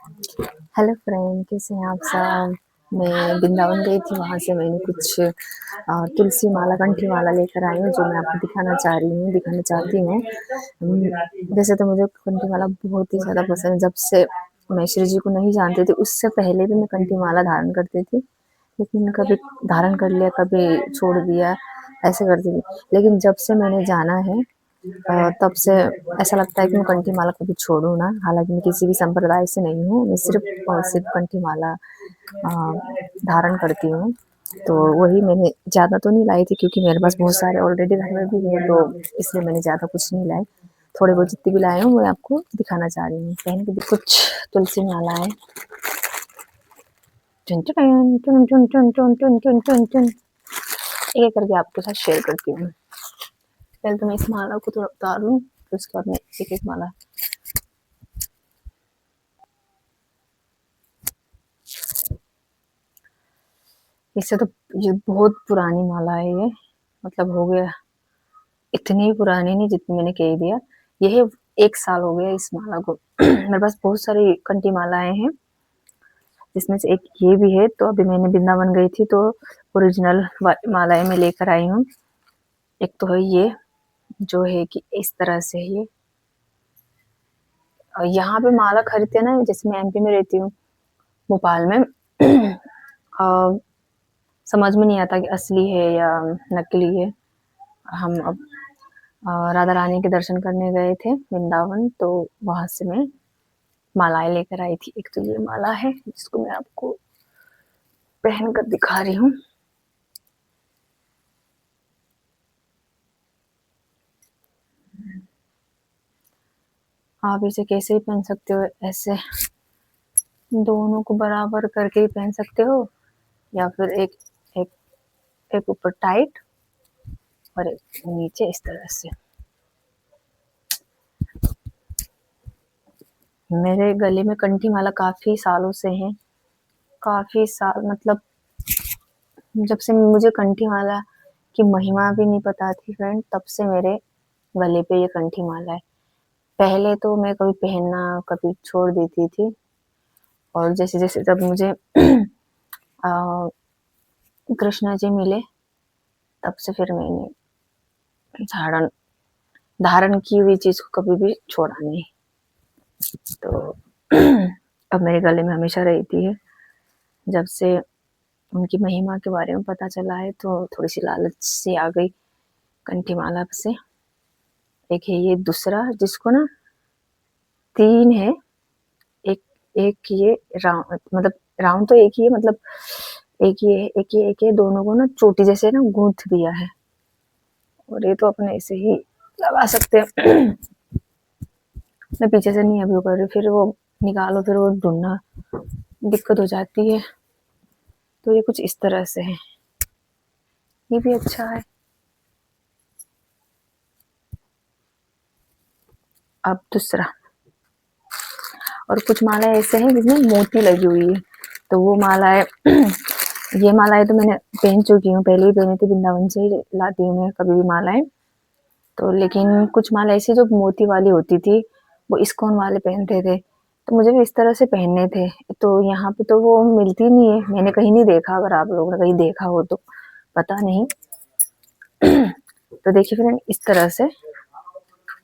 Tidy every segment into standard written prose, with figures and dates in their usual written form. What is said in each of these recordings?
Hello friend, कैसे हैं आप सब। मैं वृंदावन गई थी, वहाँ से मैंने कुछ तुलसी माला, कंठी माला लेकर आई हूँ, जो मैं आपको दिखाना चाहती हूँ। वैसे तो मुझे कंठी माला बहुत ही ज़्यादा पसंद है। जब से मैं श्री जी को नहीं जानती थी, उससे पहले भी मैं कंठी माला धारण करती थी, लेकिन कभी धारण कर लिया, कभी छोड़ दिया, ऐसे करती थी। लेकिन जब से मैंने जाना है, तब से ऐसा लगता है कि मैं कंठी माला कभी छोड़ूँ ना। हालाँकि मैं किसी भी संप्रदाय से नहीं हूँ, मैं सिर्फ़ और सिर्फ़ कंठी माला धारण करती हूँ। तो वही मैंने ज़्यादा तो नहीं लाई थी, क्योंकि मेरे पास बहुत सारे ऑलरेडी घर में भी हैं, तो इसलिए मैंने ज़्यादा कुछ नहीं लाई। थोड़े बहुत जितनी भी लाए हूँ, मैं आपको दिखाना चाह रही हूँ। पहन के भी कुछ तुलसी मालाएँ। टुन टुडुन, टुन टुन टुन टुन टुन टुन टुन टुन। एक-एक करके आपके साथ शेयर करती हूँ। पहले तो मैं इस माला को थोड़ा उतार लूँ, फिर उसके बाद मैं एक-एक माला। इससे तो ये बहुत पुरानी माला है ये, मतलब हो गया, इतनी पुरानी नहीं जितनी मैंने कह दिया। ये 1 साल हो गया इस माला को। मेरे पास बहुत सारी कंठी मालाएँ हैं, जिसमें से एक ये भी है। तो अभी मैंने वृंदावन गई थी, तो ओरिजिनल मालाएँ मैं लेकर आई हूँ। एक तो है ये, जो है कि इस तरह से है ये। यहाँ पे माला खरीदते हैं ना, जैसे मैं एमपी में रहती हूँ, भोपाल में। अ, समझ में नहीं आता कि असली है या नकली है। हम अब राधा रानी के दर्शन करने गए थे वृंदावन, तो वहाँ से मैं मालाएँ लेकर आई थी। एक तो ये माला है, जिसको मैं आपको पहन कर दिखा रही हूँ। आप इसे कैसे भी पहन सकते हो, ऐसे दोनों को बराबर करके ही पहन सकते हो, या फिर एक एक एक ऊपर टाइट और एक नीचे इस तरह से। मेरे गले में कंठी माला काफ़ी सालों से है, काफ़ी साल, मतलब जब से मुझे कंठी माला की महिमा भी नहीं पता थी फ्रेंड, तब से मेरे गले पे ये कंठी माला है। पहले तो मैं कभी पहनना, कभी छोड़ देती थी, और जैसे-जैसे जब मुझे अ, कृष्णा जी मिले, तब से फिर मैंने धारण धारण की हुई चीज़ को कभी भी छोड़ा नहीं। तो अब मेरे गले में हमेशा रहती है। जब से उनकी महिमा के बारे में पता चला है, तो थोड़ी-सी लालच सी आ गई कंठी माला से। एक है ये, दूसरा जिसको ना 3 है, एक एक ये मतलब राउंड तो एक ही है, मतलब एक ये है, एक ये, एक ये, दोनों को ना चोटी जैसे ना गूँथ दिया है, और ये तो अपने ऐसे ही लगा सकते हैं। मैं पीछे से नहीं अभी वो कर रही, फिर वो निकालो, फिर वो ढूँढना दिक्कत हो जाती है। तो ये कुछ इस तरह से है, ये भी अच्छा है। अब दूसरा, और कुछ माला ऐसे हैं जिसमें मोती लगी हुई है, तो वो माला है। ये मालाएँ तो मैंने पहन चुकी हूँ, पहले ही पहनी थी, वृंदावन से ही लाती हूँ मैं कभी भी मालाएँ। तो लेकिन कुछ माला ऐसी जो मोती वाली होती थी, वो इस्कॉन वाले पहनते थे, तो मुझे भी इस तरह से पहनने थे। तो यहाँ पे तो वो मिलती नहीं है, मैंने कहीं नहीं देखा, अगर आप लोगों ने कहीं देखा हो तो पता नहीं। तो देखिए फ्रेंड, इस तरह से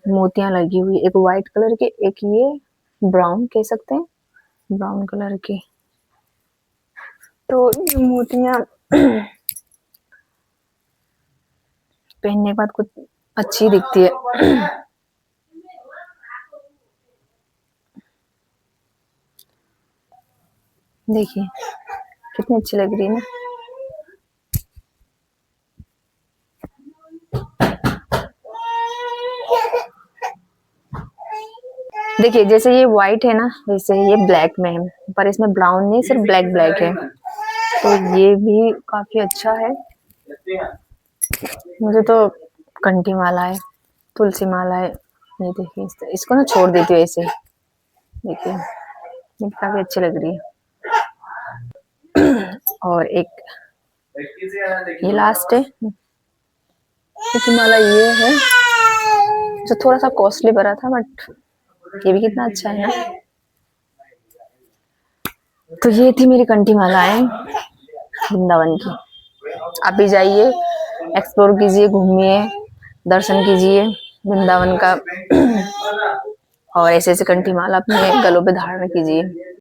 मोतियाँ लगी हुई, एक व्हाइट कलर की, एक ये ब्राउन कह सकते हैं, ब्राउन कलर की। तो ये मोतियाँ पहनने के बाद कुछ अच्छी दिखती है। देखिए कितनी अच्छी लग रही है ना। देखिए जैसे ये व्हाइट है ना, वैसे ये ब्लैक में है, पर इसमें ब्राउन नहीं, सिर्फ ब्लैक ब्लैक है। तो ये भी काफी अच्छा है। मुझे तो कंठी माला है, तुलसी माला है, ये देखिए इसको ना छोड़ देती हूँ ऐसे ही। देखिए ये काफी अच्छी लग रही है। और एक ये लास्ट है, तुलसी माला ये है, जो थोड़ा सा कॉस्टली भरा था, बट ये भी कितना अच्छा है ना। तो ये थी मेरी कंठी मालाएं वृंदावन की। आप भी जाइए, एक्सप्लोर कीजिए, घूमिए, दर्शन कीजिए वृंदावन का और ऐसे ऐसे कंठी माला अपने गलों पे धारण कीजिए।